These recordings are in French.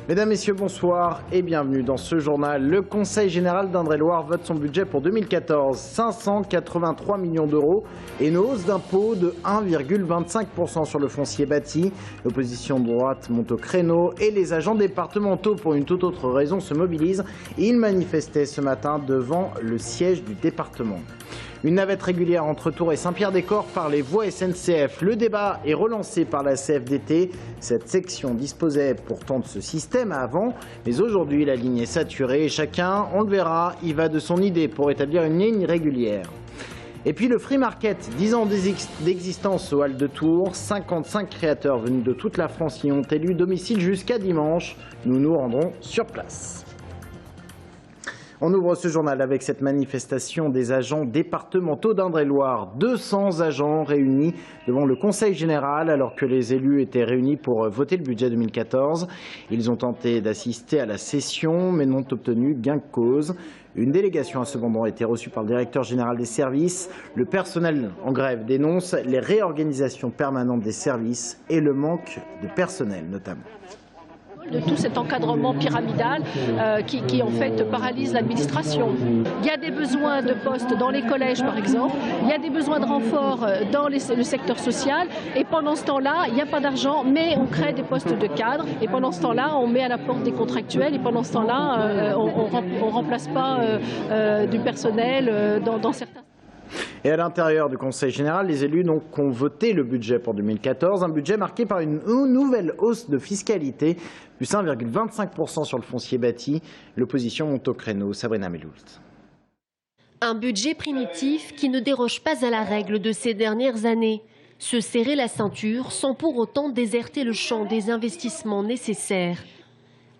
Mesdames, Messieurs, bonsoir et bienvenue dans ce journal. Le Conseil général d'Indre-et-Loire vote son budget pour 2014, 583 millions d'euros et une hausse d'impôt de 1,25% sur le foncier bâti. L'opposition de droite monte au créneau et les agents départementaux, pour une toute autre raison, se mobilisent. Ils manifestaient ce matin devant le siège du département. Une navette régulière entre Tours et Saint-Pierre-des-Corps par les voies SNCF. Le débat est relancé par la CFDT. Cette section disposait pourtant de ce système avant, mais aujourd'hui la ligne est saturée et chacun, on le verra, y va de son idée pour établir une ligne régulière. Et puis le Free Market, 10 ans d'existence au Hall de Tours, 55 créateurs venus de toute la France y ont élu domicile jusqu'à dimanche. Nous nous rendrons sur place. On ouvre ce journal avec cette manifestation des agents départementaux d'Indre-et-Loire. 200 agents réunis devant le Conseil général alors que les élus étaient réunis pour voter le budget 2014. Ils ont tenté d'assister à la session mais n'ont obtenu gain de cause. Une délégation a cependant été reçue par le directeur général des services. Le personnel en grève dénonce les réorganisations permanentes des services et le manque de personnel notamment. De tout cet encadrement pyramidal qui en fait paralyse l'administration. Il y a des besoins de postes dans les collèges par exemple, il y a des besoins de renfort dans le secteur social et pendant ce temps-là, il n'y a pas d'argent mais on crée des postes de cadres et pendant ce temps-là, on met à la porte des contractuels et pendant ce temps-là, on ne remplace pas du personnel dans certains. Et à l'intérieur du Conseil général, les élus ont voté le budget pour 2014, un budget marqué par une nouvelle hausse de fiscalité, plus 1,25% sur le foncier bâti. L'opposition monte au créneau. Sabrina Meloult. Un budget primitif qui ne déroge pas à la règle de ces dernières années. Se serrer la ceinture sans pour autant déserter le champ des investissements nécessaires.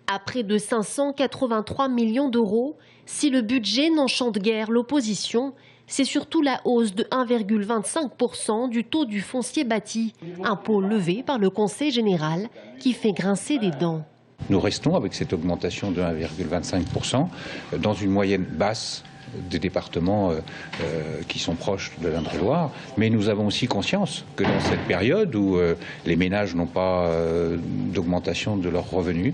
À près de 583 millions d'euros, si le budget n'enchante guère l'opposition, c'est surtout la hausse de 1,25% du taux du foncier bâti, impôt levé par le Conseil général, qui fait grincer des dents. Nous restons avec cette augmentation de 1,25% dans une moyenne basse des départements qui sont proches de l'Indre-et-Loire, mais nous avons aussi conscience que dans cette période où les ménages n'ont pas d'augmentation de leurs revenus,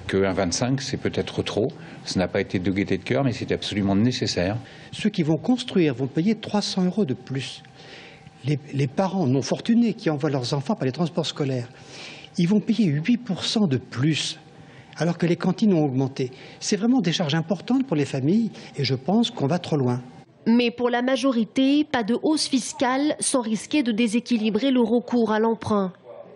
qu'un 25 c'est peut-être trop. Ce n'a pas été de gaieté de cœur, mais c'est absolument nécessaire. Ceux qui vont construire vont payer 300 € de plus. Les parents non fortunés qui envoient leurs enfants par les transports scolaires, ils vont payer 8% de plus. Alors que les cantines ont augmenté. C'est vraiment des charges importantes pour les familles et je pense qu'on va trop loin. Mais pour la majorité, pas de hausse fiscale sans risquer de déséquilibrer le recours à l'emprunt.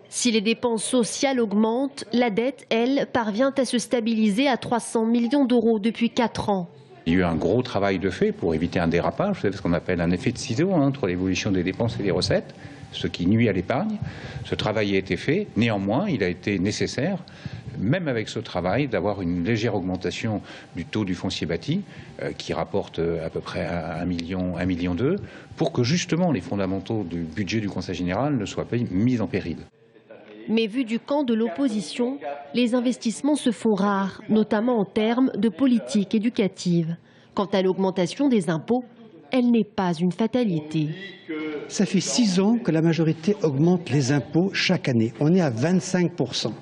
Si les dépenses sociales augmentent, la dette, elle, parvient à se stabiliser à 300 millions d'euros depuis 4 ans. Il y a eu un gros travail de fait pour éviter un dérapage, vous savez ce qu'on appelle un effet de ciseau entre l'évolution des dépenses et des recettes, ce qui nuit à l'épargne. Ce travail a été fait, néanmoins il a été nécessaire, même avec ce travail, d'avoir une légère augmentation du taux du foncier bâti, qui rapporte à peu près 1,2 million, pour que justement les fondamentaux du budget du Conseil général ne soient pas mis en péril. Mais vu du camp de l'opposition, les investissements se font rares, notamment en termes de politique éducative. Quant à l'augmentation des impôts, elle n'est pas une fatalité. Ça fait 6 ans que la majorité augmente les impôts chaque année. On est à 25%.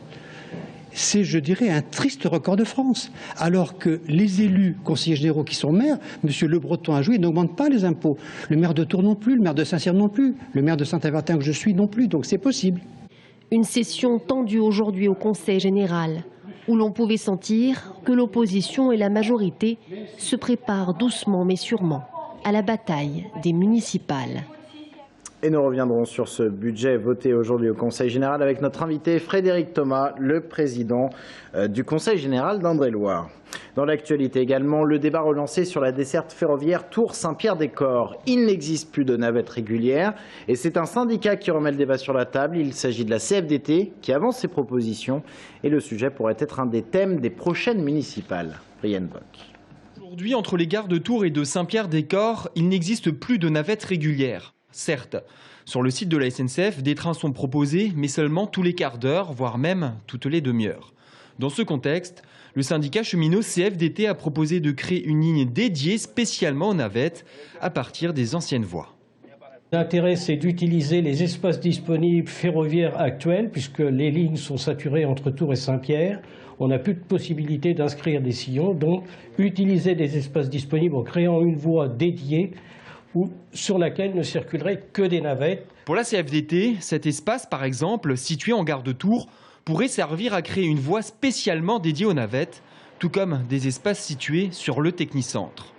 C'est, je dirais, un triste record de France. Alors que les élus conseillers généraux qui sont maires, M. Le Breton a joué, n'augmentent pas les impôts. Le maire de Tours non plus, le maire de Saint-Cyr non plus, le maire de Saint-Avertin que je suis non plus. Donc c'est possible. Une session tendue aujourd'hui au Conseil général, où l'on pouvait sentir que l'opposition et la majorité se préparent doucement mais sûrement à la bataille des municipales. Et nous reviendrons sur ce budget voté aujourd'hui au Conseil général avec notre invité Frédéric Thomas, le président du Conseil général d'Indre-et-Loire. Dans l'actualité également, le débat relancé sur la desserte ferroviaire Tours-Saint-Pierre-des-Corps. Il n'existe plus de navette régulière et c'est un syndicat qui remet le débat sur la table. Il s'agit de la CFDT qui avance ses propositions et le sujet pourrait être un des thèmes des prochaines municipales. Brienne Bock. Aujourd'hui, entre les gares de Tours et de Saint-Pierre-des-Corps, il n'existe plus de navette régulière. Certes, sur le site de la SNCF, des trains sont proposés, mais seulement tous les quarts d'heure, voire même toutes les demi-heures. Dans ce contexte, le syndicat cheminot CFDT a proposé de créer une ligne dédiée spécialement aux navettes à partir des anciennes voies. L'intérêt, c'est d'utiliser les espaces disponibles ferroviaires actuels, puisque les lignes sont saturées entre Tours et Saint-Pierre. On n'a plus de possibilité d'inscrire des sillons, donc utiliser des espaces disponibles en créant une voie dédiée sur laquelle ne circuleraient que des navettes. Pour la CFDT, cet espace, par exemple, situé en gare de Tours, pourrait servir à créer une voie spécialement dédiée aux navettes, tout comme des espaces situés sur le technicentre.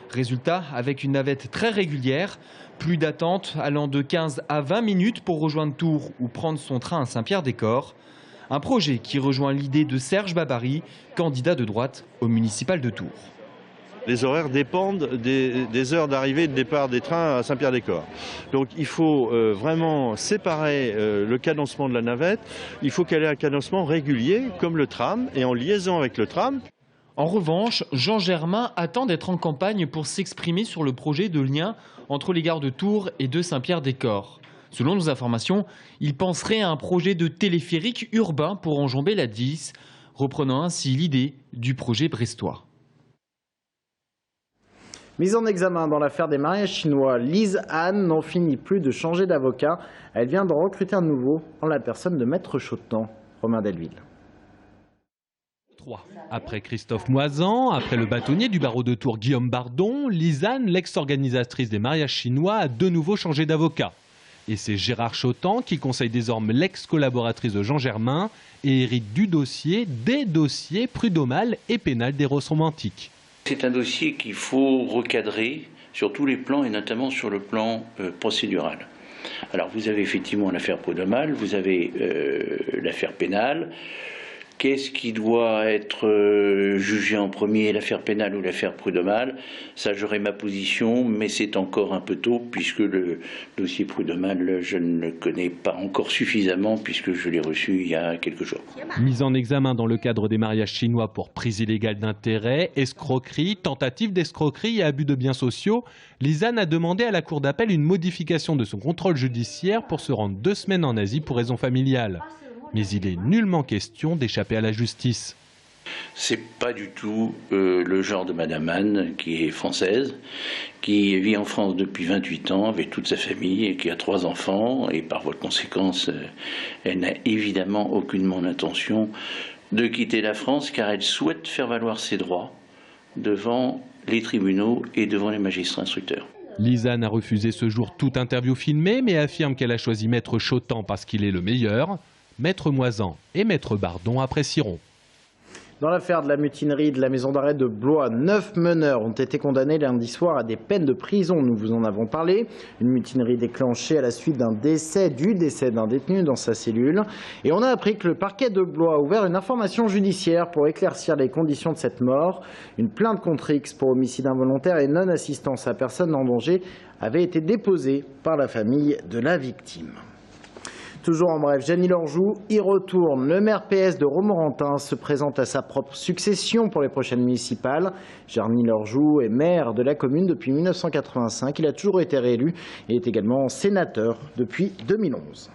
Résultat, avec une navette très régulière, plus d'attente allant de 15 à 20 minutes pour rejoindre Tours ou prendre son train à Saint-Pierre-des-Corps. Un projet qui rejoint l'idée de Serge Babary, candidat de droite au municipal de Tours. Les horaires dépendent des heures d'arrivée et de départ des trains à Saint-Pierre-des-Corps. Donc il faut vraiment séparer le cadencement de la navette. Il faut qu'elle ait un cadencement régulier, comme le tram, et en liaison avec le tram. En revanche, Jean Germain attend d'être en campagne pour s'exprimer sur le projet de lien entre les gares de Tours et de Saint-Pierre-des-Corps. Selon nos informations, il penserait à un projet de téléphérique urbain pour enjamber la 10, reprenant ainsi l'idée du projet brestois. Mise en examen dans l'affaire des mariages chinois, Lise Anne n'en finit plus de changer d'avocat. Elle vient de recruter un nouveau en la personne de Maître Chautemps. Romain Delville. Après Christophe Moisan, après le bâtonnier du barreau de Tours Guillaume Bardon, Lise Anne, l'ex-organisatrice des mariages chinois, a de nouveau changé d'avocat. Et c'est Gérard Chautemps qui conseille désormais l'ex-collaboratrice de Jean Germain et hérite du dossier, des dossiers prud'homal et pénal des roses romantiques. C'est un dossier qu'il faut recadrer sur tous les plans et notamment sur le plan procédural. Alors vous avez effectivement l'affaire prud'homal, vous avez l'affaire pénale. Qu'est-ce qui doit être jugé en premier, l'affaire pénale ou l'affaire prud'homal? Ça, j'aurai ma position, mais c'est encore un peu tôt, puisque le dossier prud'homal, je ne le connais pas encore suffisamment, puisque je l'ai reçu il y a quelques jours. Mise en examen dans le cadre des mariages chinois pour prise illégale d'intérêt, escroquerie, tentative d'escroquerie et abus de biens sociaux, Lise Anne a demandé à la Cour d'appel une modification de son contrôle judiciaire pour se rendre 2 semaines en Asie pour raison familiale. Mais il est nullement question d'échapper à la justice. C'est pas du tout le genre de Madame Anne, qui est française, qui vit en France depuis 28 ans avec toute sa famille et qui a 3 enfants. Et par voie de conséquence, elle n'a évidemment aucunement l'intention de quitter la France car elle souhaite faire valoir ses droits devant les tribunaux et devant les magistrats instructeurs. Lise Anne a refusé ce jour toute interview filmée mais affirme qu'elle a choisi Maître Chautemps parce qu'il est le meilleur. Maître Moisan et Maître Bardon apprécieront. Dans l'affaire de la mutinerie de la maison d'arrêt de Blois, 9 meneurs ont été condamnés lundi soir à des peines de prison. Nous vous en avons parlé. Une mutinerie déclenchée à la suite du décès d'un détenu dans sa cellule. Et on a appris que le parquet de Blois a ouvert une information judiciaire pour éclaircir les conditions de cette mort. Une plainte contre X pour homicide involontaire et non-assistance à personne en danger avait été déposée par la famille de la victime. Toujours en bref, Jeannie Lorjou y retourne. Le maire PS de Romorantin se présente à sa propre succession pour les prochaines municipales. Jeannie Lorjou est maire de la commune depuis 1985. Il a toujours été réélu et est également sénateur depuis 2011.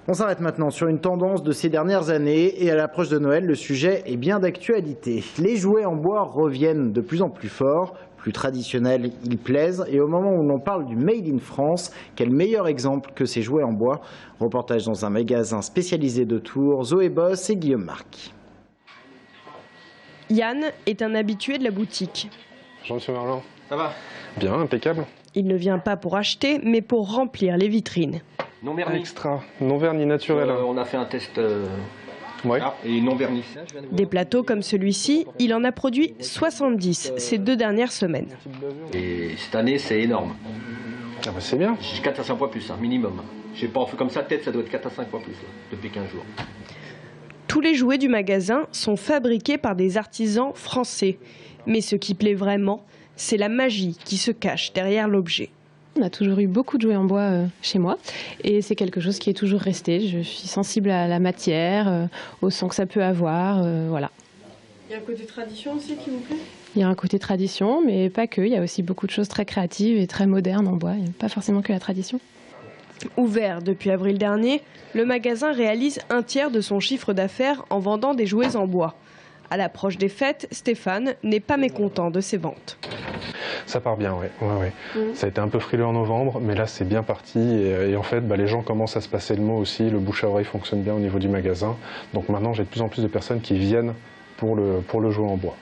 On s'arrête maintenant sur une tendance de ces dernières années et à l'approche de Noël, le sujet est bien d'actualité. Les jouets en bois reviennent de plus en plus fort. Plus traditionnels, ils plaisent. Et au moment où l'on parle du Made in France, quel meilleur exemple que ces jouets en bois? Reportage dans un magasin spécialisé de Tours, Zoé Boss et Guillaume Marc. Yann est un habitué de la boutique. Jean-Monsieur Merlin. Ça va? Bien, impeccable. Il ne vient pas pour acheter, mais pour remplir les vitrines. Non vernis. Extra, non vernis naturel. On a fait un test ouais. Et non vernis. Des plateaux comme celui-ci, il en a produit 70 ces 2 dernières semaines. Et cette année, c'est énorme. Ah bah c'est bien. 4 à 5 fois plus, minimum. Je sais pas, comme ça, peut-être ça doit être 4 à 5 fois plus, là, depuis 15 jours. Tous les jouets du magasin sont fabriqués par des artisans français. Mais ce qui plaît vraiment, c'est la magie qui se cache derrière l'objet. On a toujours eu beaucoup de jouets en bois chez moi et c'est quelque chose qui est toujours resté. Je suis sensible à la matière, au son que ça peut avoir, voilà. Il y a un côté tradition aussi qui vous plaît? Il y a un côté tradition, mais pas que. Il y a aussi beaucoup de choses très créatives et très modernes en bois. Il n'y a pas forcément que la tradition. Ouvert depuis avril dernier, le magasin réalise 1/3 de son chiffre d'affaires en vendant des jouets en bois. À l'approche des fêtes, Stéphane n'est pas mécontent de ses ventes. Ça part bien, oui. Ça a été un peu frileux en novembre, mais là c'est bien parti. Et en fait, les gens commencent à se passer le mot aussi. Le bouche à oreille fonctionne bien au niveau du magasin. Donc maintenant, j'ai de plus en plus de personnes qui viennent pour le jouet en bois.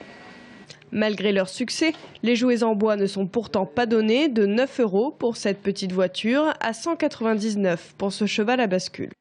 Malgré leur succès, les jouets en bois ne sont pourtant pas donnés, de 9 € pour cette petite voiture à 199 pour ce cheval à bascule.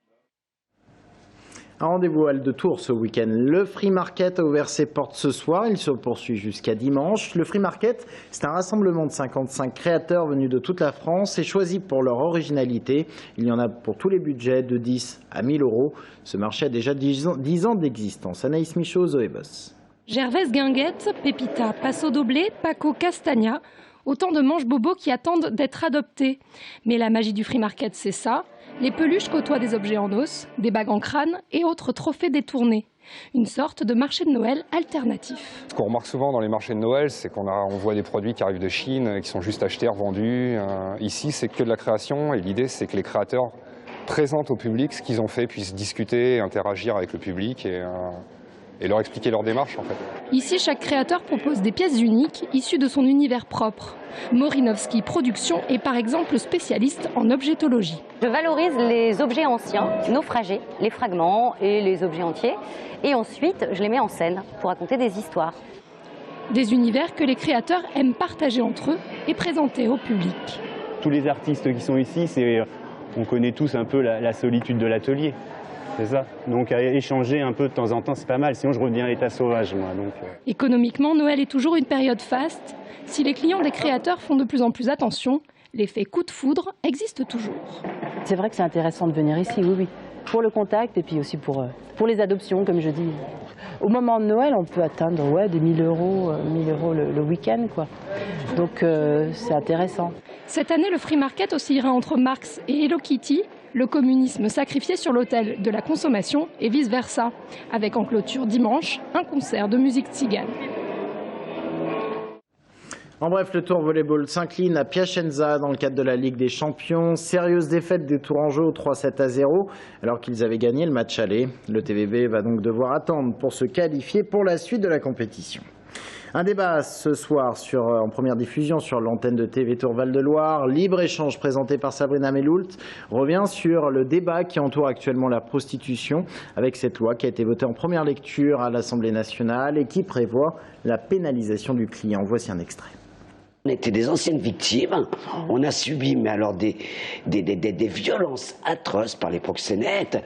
Un rendez-vous à Halle de Tours ce week-end. Le Free Market a ouvert ses portes ce soir. Il se poursuit jusqu'à dimanche. Le Free Market, c'est un rassemblement de 55 créateurs venus de toute la France et choisis pour leur originalité. Il y en a pour tous les budgets, de 10 à 1000 €. Ce marché a déjà 10 ans d'existence. Anaïs Michaud, Zoé Boss. Gervaise Guinguette, Pépita Passo Doblé, Paco Castagna, autant de manches-bobos qui attendent d'être adoptés. Mais la magie du Free Market, c'est ça. Les peluches côtoient des objets en os, des bagues en crâne et autres trophées détournés. Une sorte de marché de Noël alternatif. Ce qu'on remarque souvent dans les marchés de Noël, c'est qu'on voit des produits qui arrivent de Chine, qui sont juste achetés, revendus. Ici, c'est que de la création et l'idée, c'est que les créateurs présentent au public ce qu'ils ont fait, puissent discuter, interagir avec le public et leur expliquer leur démarche en fait. Ici, chaque créateur propose des pièces uniques issues de son univers propre. Morinovski Productions est par exemple spécialiste en objetologie. Je valorise les objets anciens, naufragés, les fragments et les objets entiers. Et ensuite, je les mets en scène pour raconter des histoires. Des univers que les créateurs aiment partager entre eux et présenter au public. Tous les artistes qui sont ici, on connaît tous un peu la solitude de l'atelier. C'est ça. Donc à échanger un peu de temps en temps, c'est pas mal. Sinon, je reviens à l'état sauvage, moi. Économiquement, Noël est toujours une période faste. Si les clients des créateurs font de plus en plus attention, l'effet coup de foudre existe toujours. C'est vrai que c'est intéressant de venir ici, oui. Pour le contact et puis aussi pour les adoptions, comme je dis. Au moment de Noël, on peut atteindre des 1000 € le week-end, quoi. Donc c'est intéressant. Cette année, le Free Market oscillera entre Marx et Hello Kitty, le communisme sacrifié sur l'autel de la consommation et vice-versa, avec en clôture dimanche un concert de musique tzigane. En bref, le Tour Volleyball s'incline à Piacenza dans le cadre de la Ligue des Champions. Sérieuse défaite des Tourangeaux au 3-7-0 alors qu'ils avaient gagné le match aller. Le TVV va donc devoir attendre pour se qualifier pour la suite de la compétition. Un débat ce soir en première diffusion sur l'antenne de TV Tour Val-de-Loire. Libre-échange présenté par Sabrina Meloult revient sur le débat qui entoure actuellement la prostitution avec cette loi qui a été votée en première lecture à l'Assemblée nationale et qui prévoit la pénalisation du client. Voici un extrait. On était des anciennes victimes, on a subi des violences atroces par les proxénètes,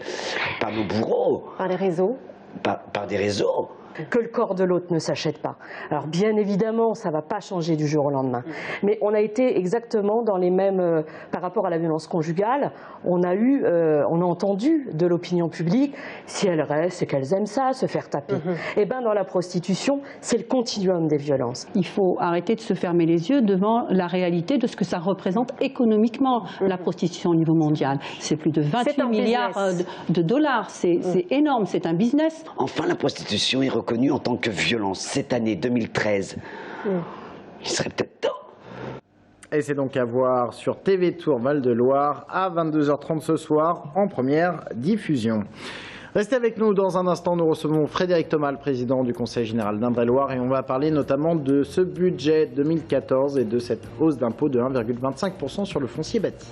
par nos bourreaux. Par les réseaux. Par des réseaux. Que le corps de l'autre ne s'achète pas. Alors bien évidemment, ça ne va pas changer du jour au lendemain. Mais on a été exactement dans les mêmes... par rapport à la violence conjugale, on a entendu de l'opinion publique, si elles restent, c'est qu'elles aiment ça, se faire taper. Et bien dans la prostitution, c'est le continuum des violences. Il faut arrêter de se fermer les yeux devant la réalité de ce que ça représente économiquement, la prostitution au niveau mondial. C'est plus de 28 milliards de dollars, c'est énorme, c'est un business. Enfin, la prostitution est reconnue en tant que violence cette année 2013. Il serait peut-être temps. Et c'est donc à voir sur TV Tour Val-de-Loire à 22h30 ce soir en première diffusion. Restez avec nous dans un instant, nous recevons Frédéric Thomas, le président du Conseil général d'Indre-et-Loire, et on va parler notamment de ce budget 2014 et de cette hausse d'impôt de 1,25% sur le foncier bâti.